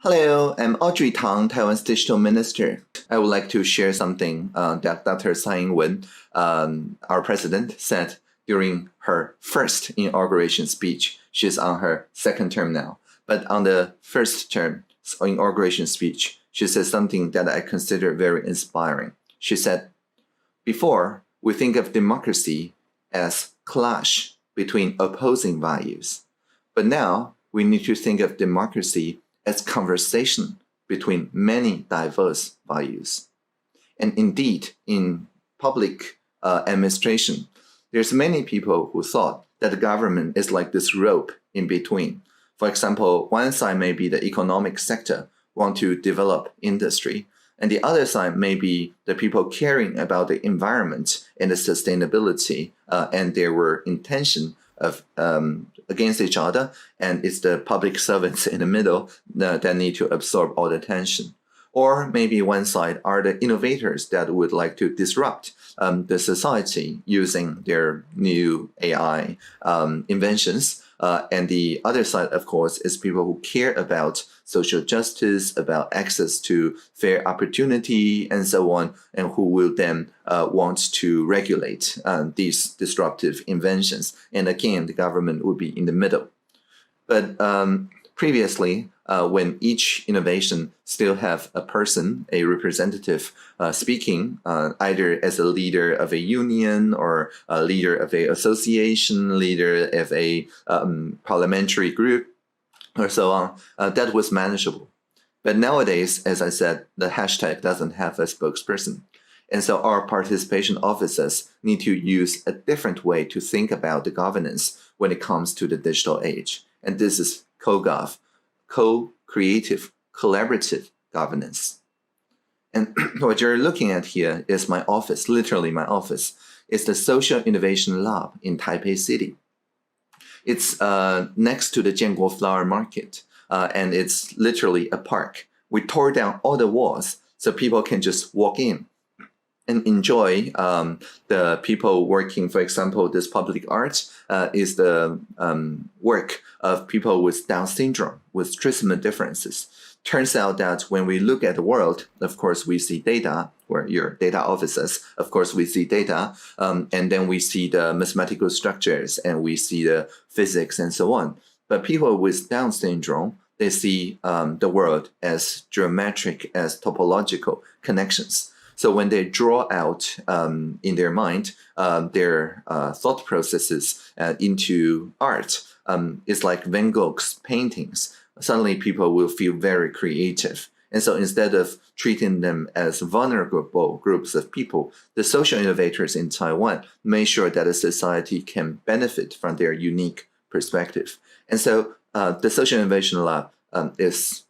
Hello, I'm Audrey Tang, Taiwan's digital minister. I would like to share something that Dr. Tsai Ing-wen, our president, said during her first inauguration speech. She's on her second term now. But on the first term inauguration speech, she said something that I consider very inspiring. She said, "Before, we think of democracy as clash between opposing values. But now, we need to think of democracy as conversation between many diverse values." And indeed, in public administration, there's many people who thought that the government is like this rope in between. For example, one side may be the economic sector, want to develop industry, and the other side may be the people caring about the environment and the sustainability, and there were intention of against each other, and it's the public servants in the middle that need to absorb all the tension. Or maybe one side are the innovators that would like to disrupt the society using their new AI inventions. And the other side, of course, is people who care about social justice, about access to fair opportunity, and so on, and who will then want to regulate these disruptive inventions. And again, the government would be in the middle. But previously, when each innovation still have a person, a representative speaking, either as a leader of a union or a leader of an association, leader of a parliamentary group, or so on, that was manageable. But nowadays, as I said, the hashtag doesn't have a spokesperson. And so our participation officers need to use a different way to think about the governance when it comes to the digital age. And this is co-gov, co-creative, collaborative governance. And what you're looking at here is my office, literally my office. It's the Social Innovation Lab in Taipei City. It's next to the Jianguo Flower Market, and it's literally a park. We tore down all the walls so people can just walk in and enjoy the people working. For example, this public art is the work of people with Down syndrome, with trisomy differences. Turns out that when we look at the world, of course, we see data, where your data officers, of course, we see data, and then we see the mathematical structures, and we see the physics, and so on. But people with Down syndrome, they see the world as geometric, as topological connections. So when they draw out in their mind their thought processes into art, it's like Van Gogh's paintings. Suddenly people will feel very creative. And so instead of treating them as vulnerable groups of people, the social innovators in Taiwan made sure that a society can benefit from their unique perspective. And so the Social Innovation Lab is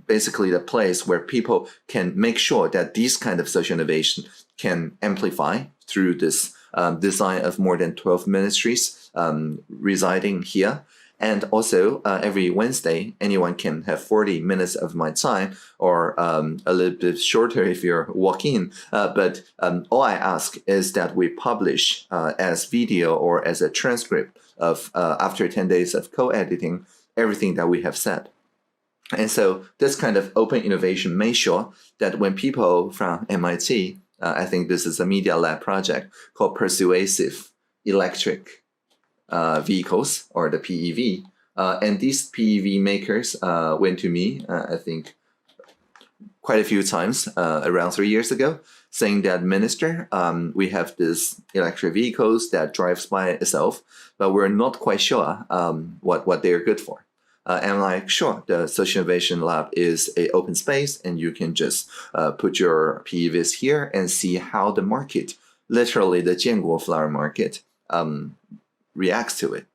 basically the place where people can make sure that these kind of social innovation can amplify through this design of more than 12 ministries residing here. And also, every Wednesday, anyone can have 40 minutes of my time, or a little bit shorter if you're walk-in. But all I ask is that we publish as video or as a transcript of, after 10 days of co-editing, everything that we have said. And so this kind of open innovation made sure that when people from MIT, I think this is a Media Lab project called Persuasive Electric Vehicles, or the PEV, and these PEV makers went to me, I think, quite a few times, around 3 years ago, saying that, "Minister, we have this electric vehicles that drives by itself, but we're not quite sure what they're good for." And I'm like, sure, the Social Innovation Lab is an open space, and you can just put your PEVs here and see how the market, literally the Jianguo Flower Market, reacts to it.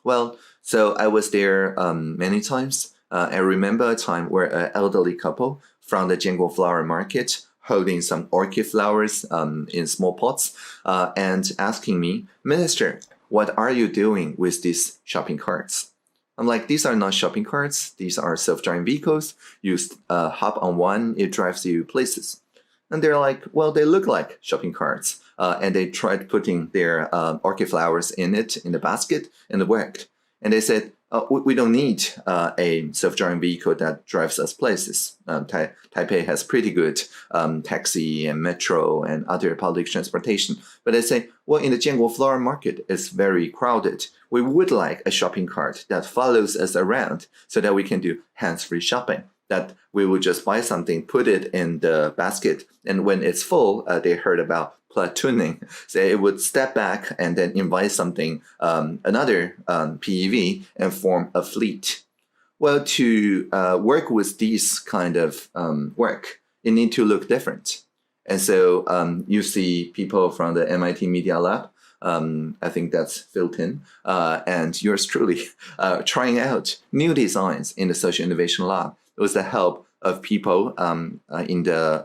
Well, so I was there many times. I remember a time where an elderly couple from the Jianguo Flower Market holding some orchid flowers in small pots and asking me, "Minister, what are you doing with these shopping carts?" I'm like, "These are not shopping carts. These are self-driving vehicles. You hop on one, it drives you places." And they're like, "Well, they look like shopping carts." And they tried putting their orchid flowers in it, in the basket, and it worked. And they said, we don't need a self-driving vehicle that drives us places. Taipei has pretty good taxi and metro and other public transportation. But I say, well, in the Jianguo flower market, it's very crowded. We would like a shopping cart that follows us around so that we can do hands-free shopping. That we would just buy something, put it in the basket, and when it's full, they heard about platooning. So it would step back and then invite something, another PEV, and form a fleet. Well, to work with these kind of work, you need to look different. And so you see people from the MIT Media Lab, I think that's filled in, and yours truly trying out new designs in the Social Innovation Lab with the help of people in the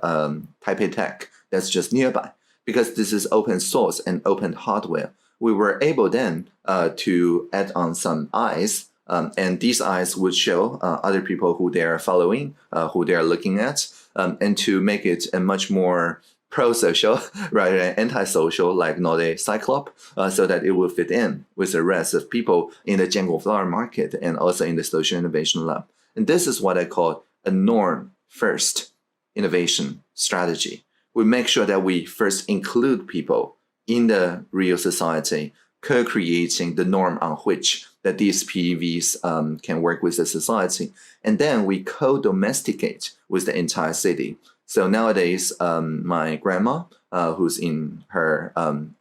Taipei Tech that's just nearby. Because this is open source and open hardware, we were able then to add on some eyes, and these eyes would show other people who they are following, who they are looking at, and to make it a much more pro-social rather than anti-social, like not a cyclop, so that it will fit in with the rest of people in the Jianguo flower market and also in the Social Innovation Lab. And this is what I call a norm-first innovation strategy. We make sure that we first include people in the real society, co-creating the norm on which that these PEVs can work with the society. And then we co-domesticate with the entire city. So nowadays, my grandma, who's in her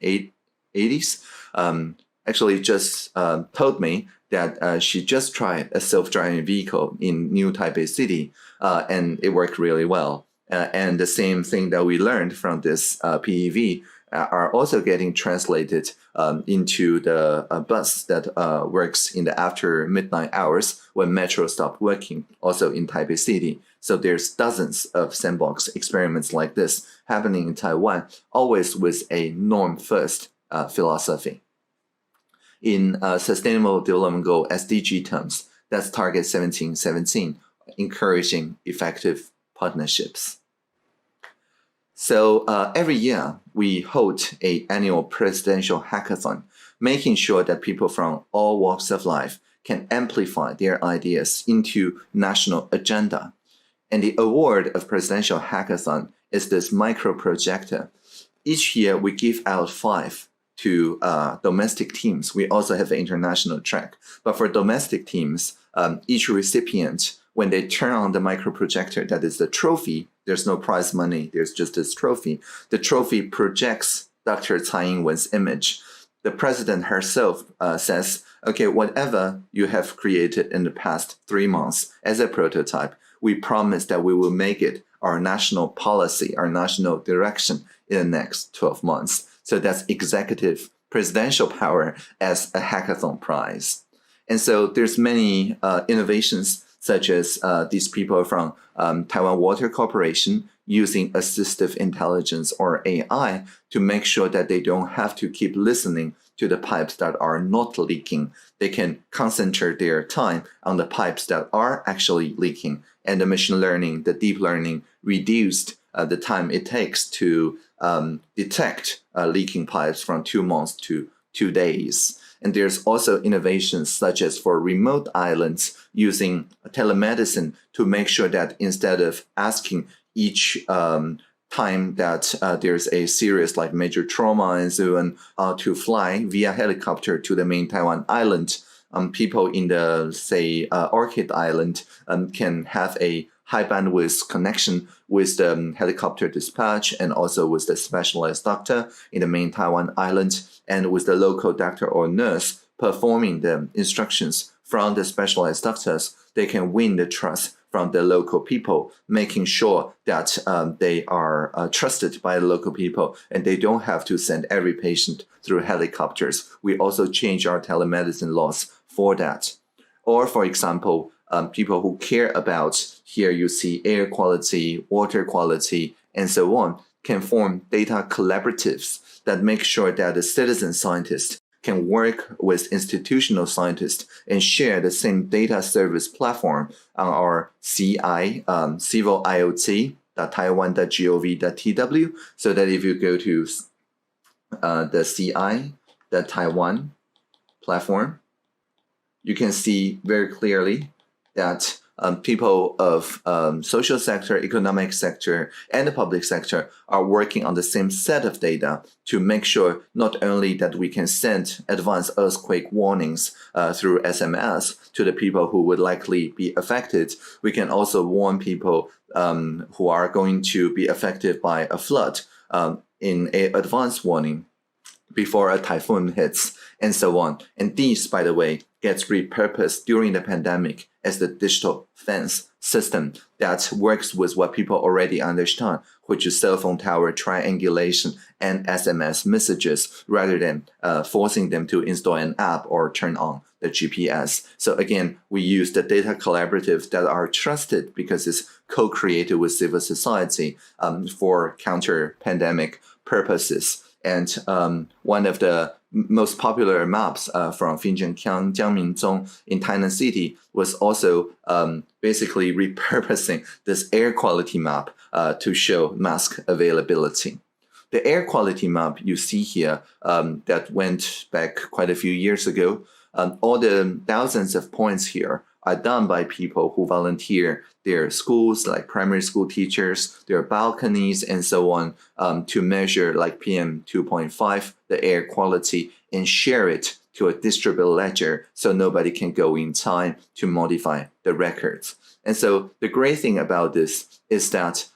80s, actually just told me that she just tried a self-driving vehicle in New Taipei City, and it worked really well. And the same thing that we learned from this PEV are also getting translated into the bus that works in the after midnight hours when metro stopped working, also in Taipei City. So there's dozens of sandbox experiments like this happening in Taiwan, always with a norm-first philosophy. In Sustainable Development Goal SDG terms, that's target 1717, encouraging effective partnerships. So every year, we hold an annual presidential hackathon, making sure that people from all walks of life can amplify their ideas into national agenda. And the award of presidential hackathon is this micro projector. Each year, we give out 5 to domestic teams. We also have an international track. But for domestic teams, each recipient, when they turn on the micro projector, that is the trophy, there's no prize money, there's just this trophy. The trophy projects Dr. Tsai Ing-wen's image. The president herself says, okay, whatever you have created in the past 3 months as a prototype, we promise that we will make it our national policy, our national direction in the next 12 months. So that's executive presidential power as a hackathon prize. And so there's many innovations, such as these people from Taiwan Water Corporation using assistive intelligence or AI to make sure that they don't have to keep listening to the pipes that are not leaking. They can concentrate their time on the pipes that are actually leaking. And the machine learning, the deep learning, reduced the time it takes to detect leaking pipes from 2 months to 2 days. And there's also innovations such as for remote islands using telemedicine to make sure that instead of asking each time that there's a serious like major trauma and so on to fly via helicopter to the main Taiwan island, people in the, say, Orchid Island can have a high bandwidth connection with the helicopter dispatch and also with the specialized doctor in the main Taiwan island and with the local doctor or nurse performing the instructions from the specialized doctors. They can win the trust from the local people, making sure that they are trusted by the local people and they don't have to send every patient through helicopters. We also change our telemedicine laws for that. Or, for example, people who care about, here you see air quality, water quality, and so on, can form data collaboratives that make sure that the citizen scientists can work with institutional scientists and share the same data service platform on our CI, Civil IoT.taiwan.gov.tw, so that if you go to the CI, the Taiwan platform, you can see very clearly that people of social sector, economic sector, and the public sector are working on the same set of data to make sure not only that we can send advanced earthquake warnings through SMS to the people who would likely be affected, we can also warn people who are going to be affected by a flood in an advance warning before a typhoon hits, and so on. And these, by the way, gets repurposed during the pandemic as the digital fence system that works with what people already understand, which is cell phone tower triangulation and SMS messages, rather than forcing them to install an app or turn on the GPS. So again, we use the data collaboratives that are trusted because it's co-created with civil society for counter-pandemic purposes. And one of the most popular maps from Finzhenkiang, Jiangmingzong in Tainan City was also basically repurposing this air quality map to show mask availability. The air quality map you see here that went back quite a few years ago, all the thousands of points here are done by people who volunteer their schools, like primary school teachers, their balconies, and so on, to measure like PM 2.5, the air quality, and share it to a distributed ledger so nobody can go in time to modify the records. And so the great thing about this is that,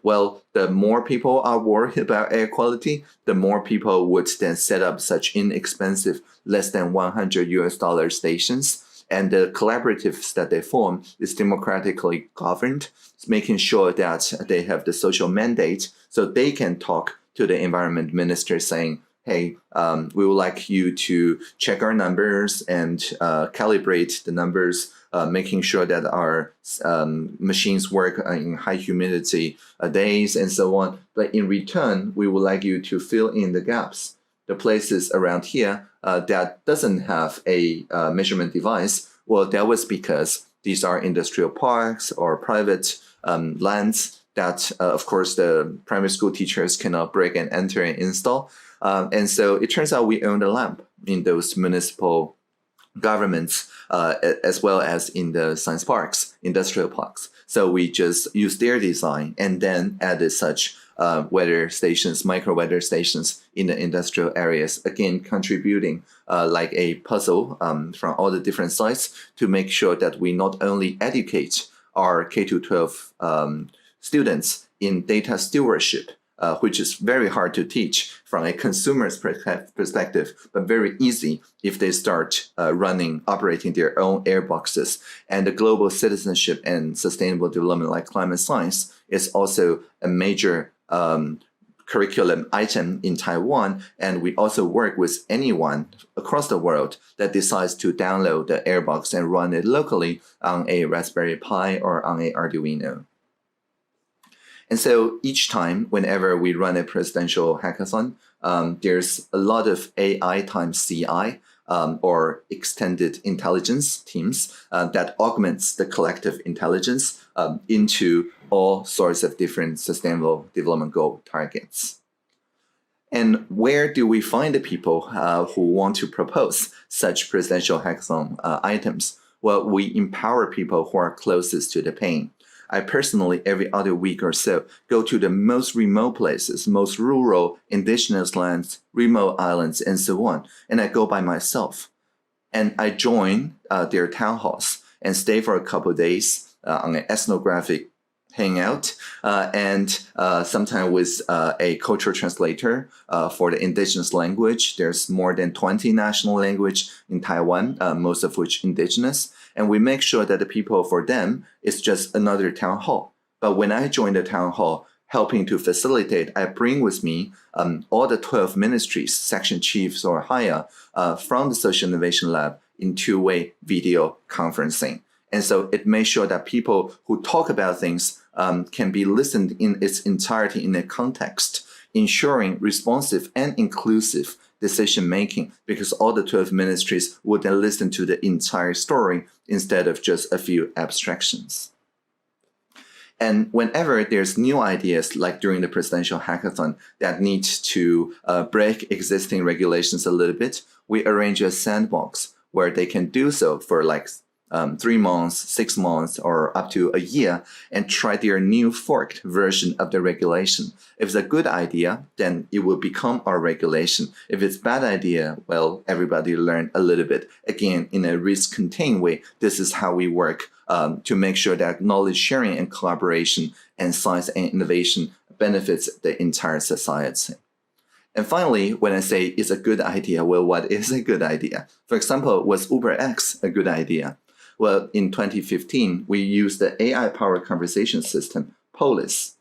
well, the more people are worried about air quality, the more people would then set up such inexpensive, less than $100 stations. And the collaboratives that they form is democratically governed, making sure that they have the social mandate so they can talk to the environment minister saying, hey, we would like you to check our numbers and calibrate the numbers, making sure that our machines work in high humidity days and so on. But in return, we would like you to fill in the gaps, the places around here that doesn't have a measurement device. Well, that was because these are industrial parks or private lands that, of course, the primary school teachers cannot break and enter and install. And so it turns out we own the lamp in those municipal governments, as well as in the science parks, industrial parks. So we just use their design and then added such weather stations, micro weather stations in the industrial areas, again, contributing like a puzzle from all the different sites to make sure that we not only educate our K-12 students in data stewardship, which is very hard to teach from a consumer's perspective, but very easy if they start operating their own air boxes. And the global citizenship and sustainable development, like climate science, is also a major curriculum item in Taiwan. And we also work with anyone across the world that decides to download the airbox and run it locally on a Raspberry Pi or on a Arduino. And so each time, whenever we run a presidential hackathon, there's a lot of AI times CI or extended intelligence teams that augments the collective intelligence into all sorts of different sustainable development goal targets. And where do we find the people who want to propose such presidential hackathon items? Well, we empower people who are closest to the pain. I personally, every other week or so, go to the most remote places, most rural, indigenous lands, remote islands, and so on. And I go by myself. And I join their town halls and stay for a couple of days on an ethnographic hangout, and sometimes with a cultural translator for the indigenous language. There's more than 20 national languages in Taiwan, most of which indigenous. And we make sure that the people for them is just another town hall. But when I join the town hall, helping to facilitate, I bring with me all the 12 ministries, section chiefs or higher, from the Social Innovation Lab in two-way video conferencing. And so it makes sure that people who talk about things can be listened in its entirety in a context, ensuring responsive and inclusive decision-making, because all the 12 ministries would then listen to the entire story instead of just a few abstractions. And whenever there's new ideas, like during the presidential hackathon, that need to break existing regulations a little bit, we arrange a sandbox where they can do so for like 3 months, 6 months, or up to a year and try their new forked version of the regulation. If it's a good idea, then it will become our regulation. If it's a bad idea, well, everybody learn a little bit. Again, in a risk-contained way, this is how we work to make sure that knowledge sharing and collaboration and science and innovation benefits the entire society. And finally, when I say it's a good idea, well, what is a good idea? For example, was UberX a good idea? Well, in 2015, we used the AI-powered conversation system, Polis,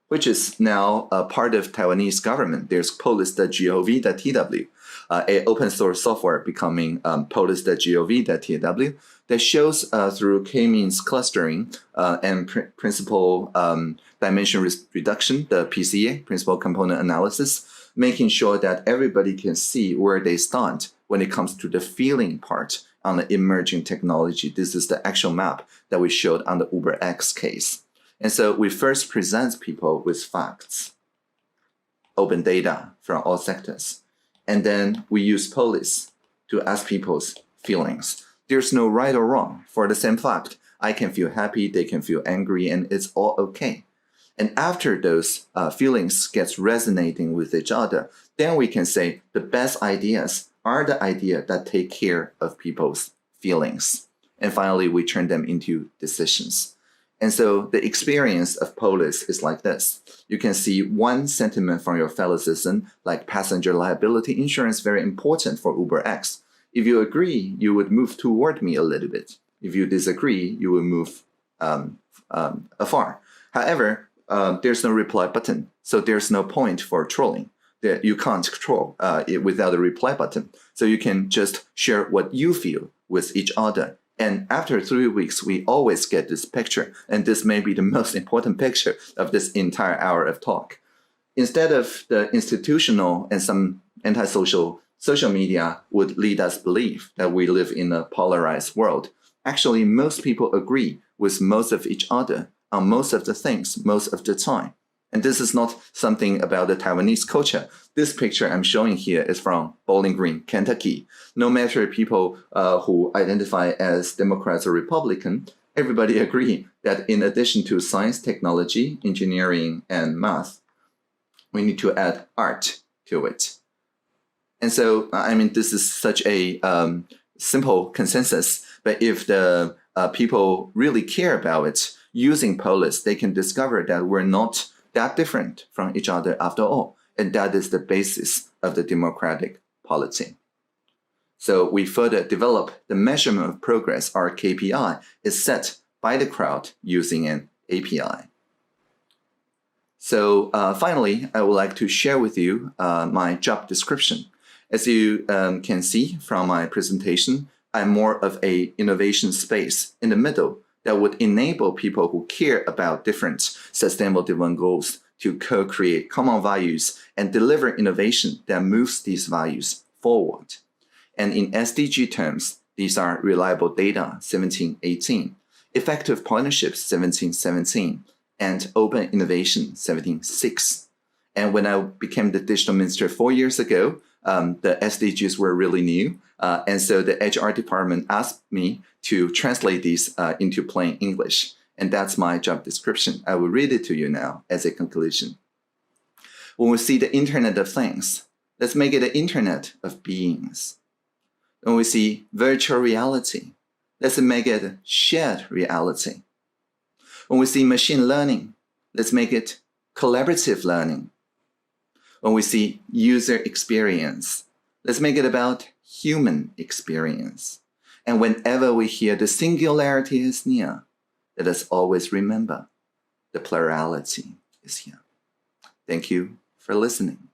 which is now a part of Taiwanese government. There's polis.gov.tw, an open source software becoming polis.gov.tw that shows through k-means clustering and principal dimension reduction, the PCA, principal component analysis, making sure that everybody can see where they stand when it comes to the feeling part on the emerging technology. This is the actual map that we showed on the UberX case. And so we first present people with facts, open data from all sectors. And then we use Polis to ask people's feelings. There's no right or wrong. For the same fact, I can feel happy, they can feel angry, and it's all okay. And after those feelings gets resonating with each other, then we can say the best ideas are the ideas that take care of people's feelings. And finally, we turn them into decisions. And so the experience of Polis is like this. You can see one sentiment from your fellow citizen, like passenger liability insurance, very important for UberX. If you agree, you would move toward me a little bit. If you disagree, you will move afar. However, there's no reply button, so there's no point for trolling. That you can't control it without a reply button. So you can just share what you feel with each other. And after 3 weeks, we always get this picture. And this may be the most important picture of this entire hour of talk. Instead of the institutional and some antisocial social media would lead us believe that we live in a polarized world. Actually, most people agree with most of each other on most of the things, most of the time. And this is not something about the Taiwanese culture. This picture I'm showing here is from Bowling Green, Kentucky. No matter people who identify as Democrats or Republican, everybody agree that in addition to science, technology, engineering, and math, we need to add art to it. And so, I mean, this is such a simple consensus, but if the people really care about it, using Polis, they can discover that we're not that different from each other after all. And that is the basis of the democratic polity. So we further develop the measurement of progress. Our KPI is set by the crowd using an API. So finally, I would like to share with you my job description. As you can see from my presentation, I'm more of an innovation space in the middle that would enable people who care about different sustainable development goals to co-create common values and deliver innovation that moves these values forward. And in SDG terms, these are reliable data, 1718, effective partnerships, 1717, and open innovation, 176. And when I became the digital minister 4 years ago, the SDGs were really new. And so the HR department asked me to translate these into plain English. And that's my job description. I will read it to you now as a conclusion. When we see the Internet of Things, let's make it an Internet of Beings. When we see virtual reality, let's make it a shared reality. When we see machine learning, let's make it collaborative learning. When we see user experience, let's make it about human experience. And whenever we hear the singularity is near, let us always remember the plurality is here. Thank you for listening.